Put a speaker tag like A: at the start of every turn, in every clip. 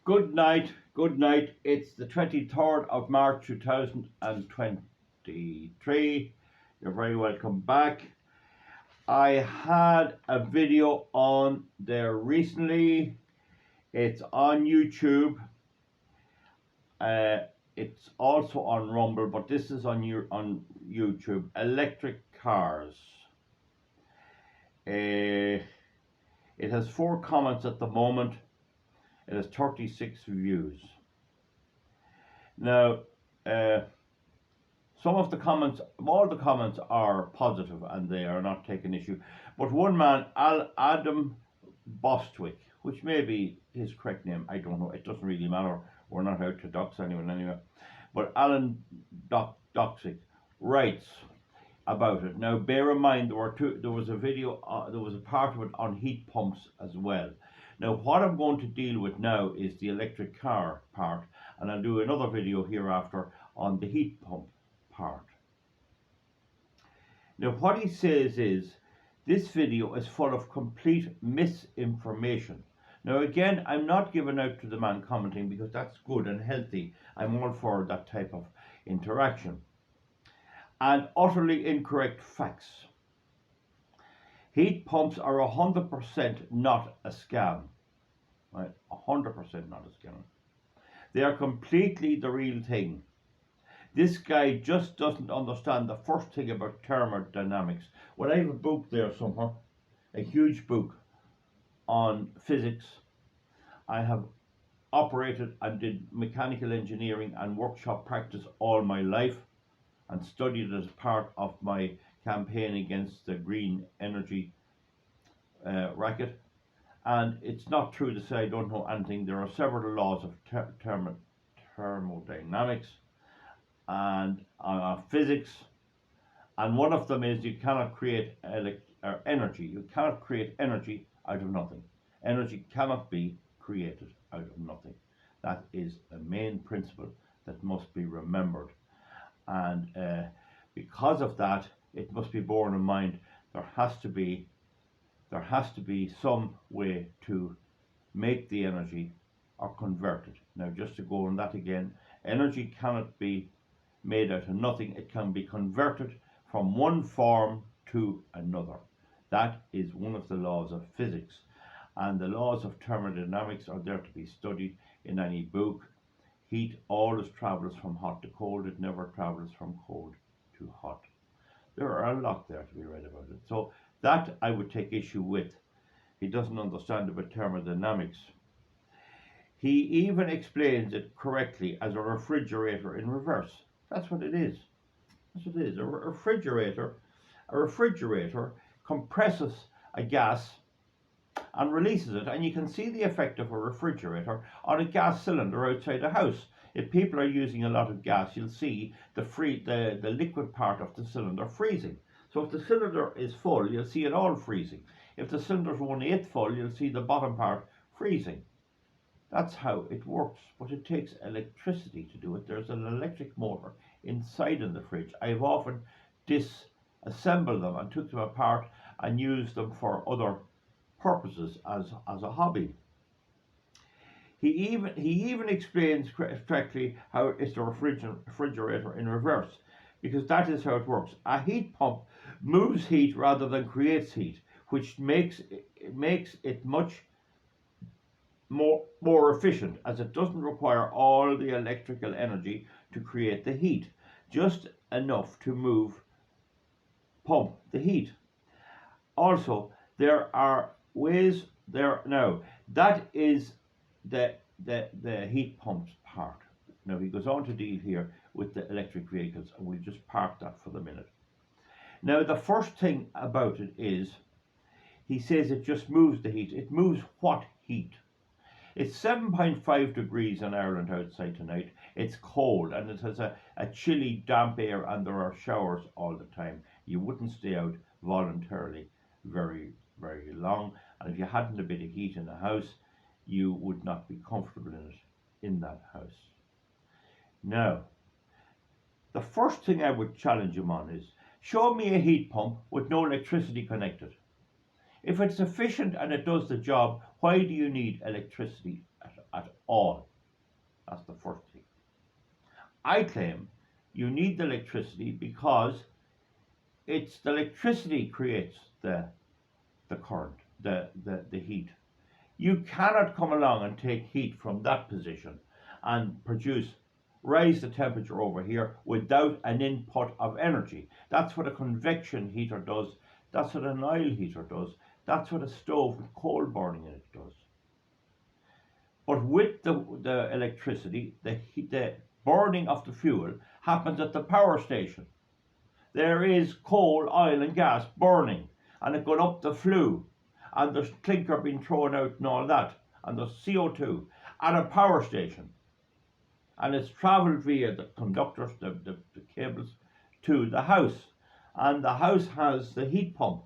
A: Good night, good night. It's the 23rd of March 2023. You're very welcome back. I had a video on there recently. It's on YouTube. It's also on Rumble, but this is on YouTube. Electric cars. It has 4 comments at the moment. It has 36 views. Now, some of the comments, all the comments are positive and they are not taking issue. But one man, Adam Bostwick, which may be his correct name, I don't know, it doesn't really matter. We're not out to dox anyone anyway. But Alan Doxic writes about it. Now, bear in mind, there was a video, there was a part of it on heat pumps as well. Now, what I'm going to deal with now is the electric car part, and I'll do another video hereafter on the heat pump part. Now, what he says is, this video is full of complete misinformation. Now, again, I'm not giving out to the man commenting because that's good and healthy. I'm all for that type of interaction. And utterly incorrect facts. Heat pumps are 100% not a scam. Right? 100% not a scam. They are completely the real thing. This guy just doesn't understand the first thing about thermodynamics. Well, I have a book there somewhere, a huge book on physics. I have operated and did mechanical engineering and workshop practice all my life and studied as part of my campaign against the green energy racket. And it's not true to say I don't know anything. There are several laws of thermodynamics and physics, and one of them is you cannot create energy. You cannot create energy out of nothing. Energy cannot be created out of nothing. That is a main principle that must be remembered. And because of that, it must be borne in mind there has to be some way to make the energy or convert it. Now, just to go on that again, energy cannot be made out of nothing. It can be converted from one form to another. That is one of the laws of physics. And the laws of thermodynamics are there to be studied in any book. Heat always travels from hot to cold. It never travels from cold to hot. There are a lot there to be read about it. So that I would take issue with. He doesn't understand about thermodynamics. He even explains it correctly as a refrigerator in reverse. That's what it is. That's what it is. A refrigerator compresses a gas and releases it, and you can see the effect of a refrigerator on a gas cylinder outside a house. If people are using a lot of gas, you'll see the liquid part of the cylinder freezing. So if the cylinder is full, you'll see it all freezing. If the cylinder is 1/8 full, you'll see the bottom part freezing. That's how it works, but it takes electricity to do it. There's an electric motor inside in the fridge. I've often disassembled them and took them apart and used them for other purposes as a hobby. He even explains correctly how it's a refrigerator in reverse, because that is how it works. A heat pump moves heat rather than creates heat, which makes it much more efficient, as it doesn't require all the electrical energy to create the heat, just enough to pump the heat. Also, there are ways there now. That is the heat pumps part. Now he goes on to deal here with the electric vehicles, and we'll just park that for the minute. Now, the first thing about it is, he says it just moves the heat. It moves what heat? It's 7.5 degrees in Ireland outside tonight. It's cold and it has a chilly, damp air, and there are showers all the time. You wouldn't stay out voluntarily very, very long. And if you hadn't a bit of heat in the house, you would not be comfortable in that house. Now, the first thing I would challenge him on is, show me a heat pump with no electricity connected. If it's efficient and it does the job, why do you need electricity all. That's the first thing. I claim you need the electricity because it's the electricity creates the current, the heat. You cannot come along and take heat from that position and raise the temperature over here without an input of energy. That's what a convection heater does. That's what an oil heater does. That's what a stove with coal burning in it does. But with the electricity, the burning of the fuel happens at the power station. There is coal, oil and gas burning, and it going up the flue, and there's clinker being thrown out and all that, and there's CO2 at a power station. And it's travelled via the conductors, the cables, to the house. And the house has the heat pump.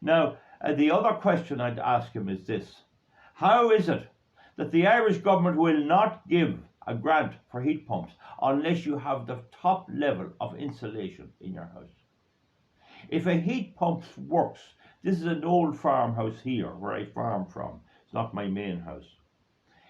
A: Now, the other question I'd ask him is this. How is it that the Irish government will not give a grant for heat pumps unless you have the top level of insulation in your house? If a heat pump works, this is an old farmhouse here where I farm from. It's not my main house.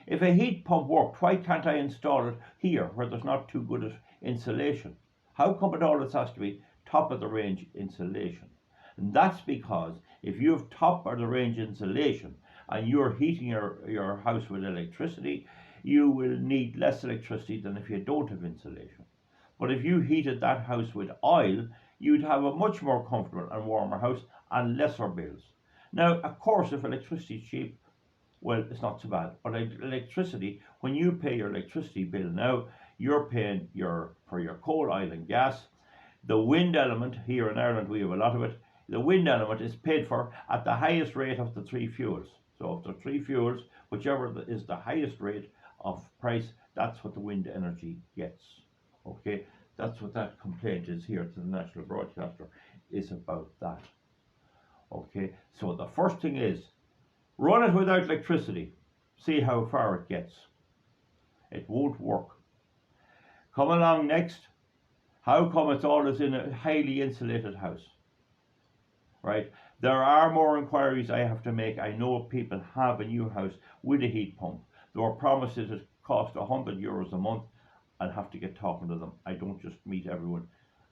A: If a heat pump worked, why can't I install it here where there's not too good insulation? How come it always has to be top of the range insulation? And that's because if you have top of the range insulation and you're heating your house with electricity, you will need less electricity than if you don't have insulation. But if you heated that house with oil, you'd have a much more comfortable and warmer house and lesser bills. Now, of course, if electricity is cheap, well, it's not so bad. But electricity, when you pay your electricity bill now, you're paying for your coal, oil and gas. The wind element, here in Ireland we have a lot of it, the wind element is paid for at the highest rate of the three fuels. So of the three fuels, whichever is the highest rate of price, that's what the wind energy gets. Okay, that's what that complaint is here to the national broadcaster, is about that. Okay, so the first thing is, run it without electricity. See how far it gets. It won't work. Come along next. How come it's always in a highly insulated house? Right? There are more inquiries I have to make. I know people have a new house with a heat pump. They were promised it cost €100 a month. I'll have to get talking to them. I don't just meet everyone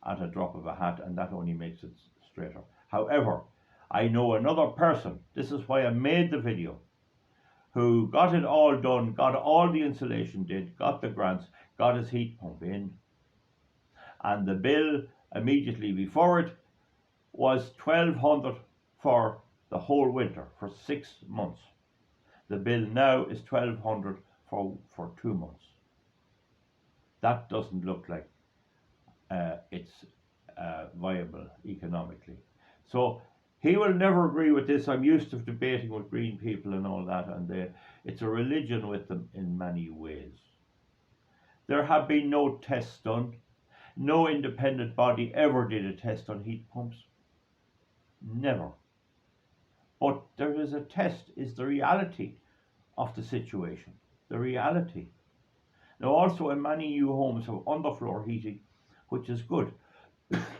A: at a drop of a hat, and that only makes it straighter. However, I know another person, this is why I made the video, who got it all done, got all the insulation did, got the grants, got his heat pump in, and the bill immediately before it was $1,200 for the whole winter, for 6 months. The bill now is $1,200 for 2 months. That doesn't look like it's viable economically. So he will never agree with this. I'm used to debating with green people and all that, and it's a religion with them in many ways. There have been no tests done. No independent body ever did a test on heat pumps. Never. But there is a test, is the reality of the situation. The reality. Now also, in many new homes have underfloor heating, which is good.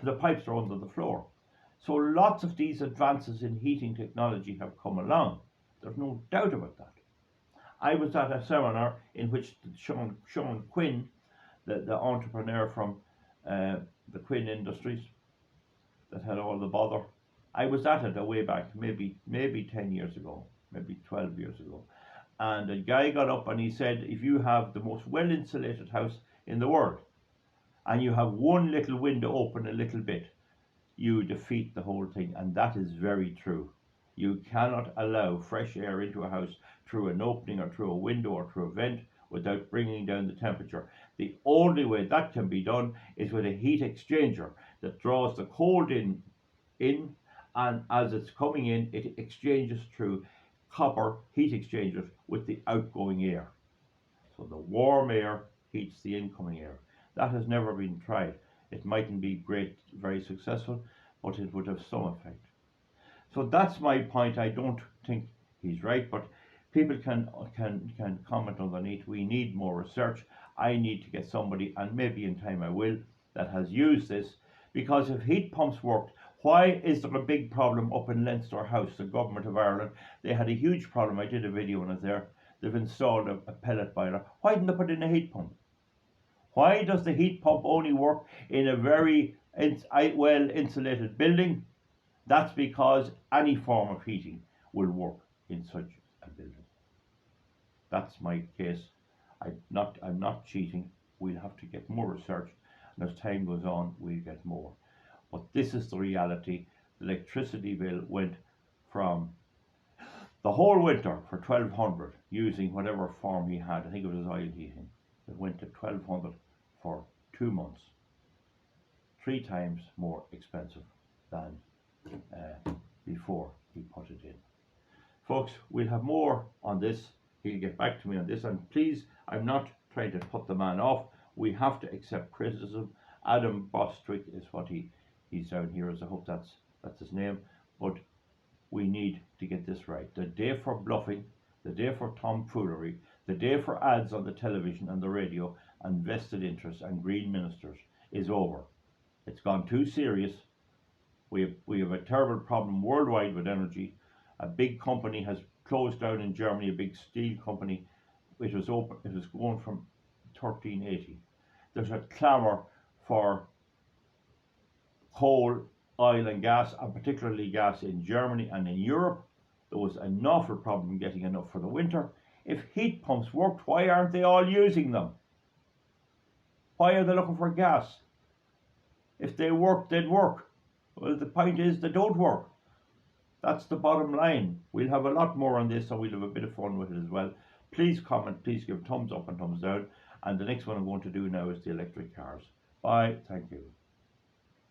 A: The pipes are under the floor. So lots of these advances in heating technology have come along. There's no doubt about that. I was at a seminar in which Sean Quinn, the entrepreneur from the Quinn Industries that had all the bother, I was at it a way back, maybe 10 years ago, maybe 12 years ago. And a guy got up and he said, if you have the most well-insulated house in the world, and you have one little window open a little bit, you defeat the whole thing. And that is very true. You cannot allow fresh air into a house through an opening or through a window or through a vent without bringing down the temperature. The only way that can be done is with a heat exchanger that draws the cold in, and as it's coming in, it exchanges through copper heat exchangers with the outgoing air. So the warm air heats the incoming air. That has never been tried. It mightn't be great, very successful, but it would have some effect. So that's my point. I don't think he's right, but people can comment underneath. We need more research. I need to get somebody, and maybe in time I will, that has used this, because if heat pumps worked, why is there a big problem up in Leinster House, the government of Ireland? They had a huge problem. I did a video on it there. they've installed a pellet boiler. Why didn't they put in a heat pump? Why does the heat pump only work in a very well insulated building? That's because any form of heating will work in such a building. That's my case. I'm not cheating. We'll have to get more research, and as time goes on, we'll get more. But this is the reality. The electricity bill went from the whole winter for 1,200 using whatever form he had. I think it was oil heating. It went to 1,200 for 2 months. 3 times more expensive than before he put it in. Folks, we'll have more on this. He'll get back to me on this. And please, I'm not trying to put the man off. We have to accept criticism. Adam Bostwick is what he's down here as. I hope that's his name. But we need to get this right. The day for bluffing, the day for tomfoolery, the day for ads on the television and the radio and vested interests and green ministers is over. It's gone too serious. We have a terrible problem worldwide with energy. A big company has closed down in Germany, a big steel company. It was going from 1380. There's a clamour for coal, oil and gas, and particularly gas in Germany and in Europe. There was an awful problem getting enough for the winter. If heat pumps worked, why aren't they all using them? Why are they looking for gas? If they worked, they'd work. Well, the point is they don't work. That's the bottom line. We'll have a lot more on this, and we'll have a bit of fun with it as well. Please comment, please give thumbs up and thumbs down. And the next one I'm going to do now is the electric cars. Bye, thank you.